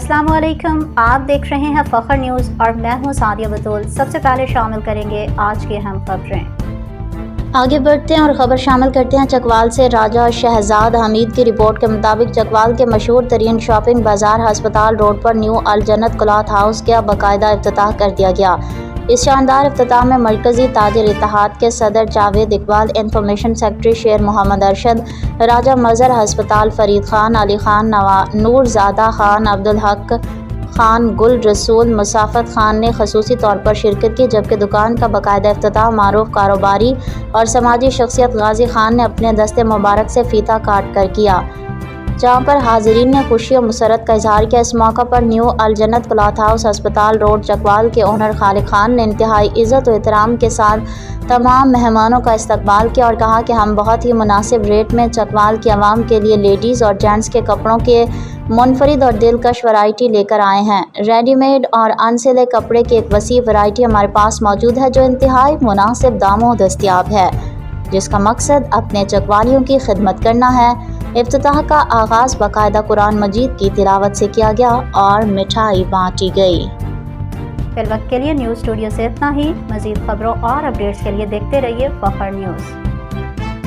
अस्सलाम वालेकुम, आप देख रहे हैं फखर न्यूज़ और मैं हूं सादिया बतूल। सबसे पहले शामिल करेंगे आज की अहम खबरें। आगे बढ़ते हैं और ख़बर शामिल करते हैं चकवाल से। राजा शहजाद हमीद की रिपोर्ट के मुताबिक चकवाल के मशहूर तरीन शॉपिंग बाजार हस्पताल रोड पर न्यू अल जन्नत क्लॉथ हाउस का बाकायदा इफ्तिताह कर दिया गया। इस शानदार इफ्तिताह में मरकज़ी ताजिर इत्तेहाद के सदर जावेद इकबाल, इंफॉर्मेशन सेक्रेटरी शेर मोहम्मद अरशद, राजा मज़र हस्पताल फरीद खान, अली खान, नूरज़ादा खान, अब्दुल हक खान, गुल रसूल, मुसाफ़त खान ने खसूसी तौर पर शिरकत की, जबकि दुकान का बाकायदा इफ्तिताह मारूफ कारोबारी और समाजी शख्सियत गाजी खान ने अपने दस्ते मुबारक से फीता काट कर किया, जहाँ पर हाजिरीन ने खुशी और मुसरत का इजहार किया। इस मौका पर न्यू अल जन्नत क्लॉथ हाउस अस्पताल रोड चकवाल के ओनर खालिद खान ने इंतहाई इज़्ज़त और एहतराम के साथ तमाम मेहमानों का इस्तकबाल किया और कहा कि हम बहुत ही मुनासिब रेट में चकवाल की आवाम के लिए लेडीज़ और जेंट्स के कपड़ों के मुनफरिद और दिलकश वैरायटी लेकर आए हैं। रेडीमेड और अनसिले कपड़े की एक वसी वैरायटी हमारे पास मौजूद है जो इंतहाई मुनासिब दामों दस्तयाब है, जिसका मकसद अपने चकवालियों की खिदमत करना है। इफ्तिताह का आगाज़ बाकायदा कुरान मजीद की तिलावत से किया गया और मिठाई बांटी गई। फिल वक्त के लिए न्यूज़ स्टूडियो से इतना ही। मज़ीद खबरों और अपडेट्स के लिए देखते रहिए फखर न्यूज़।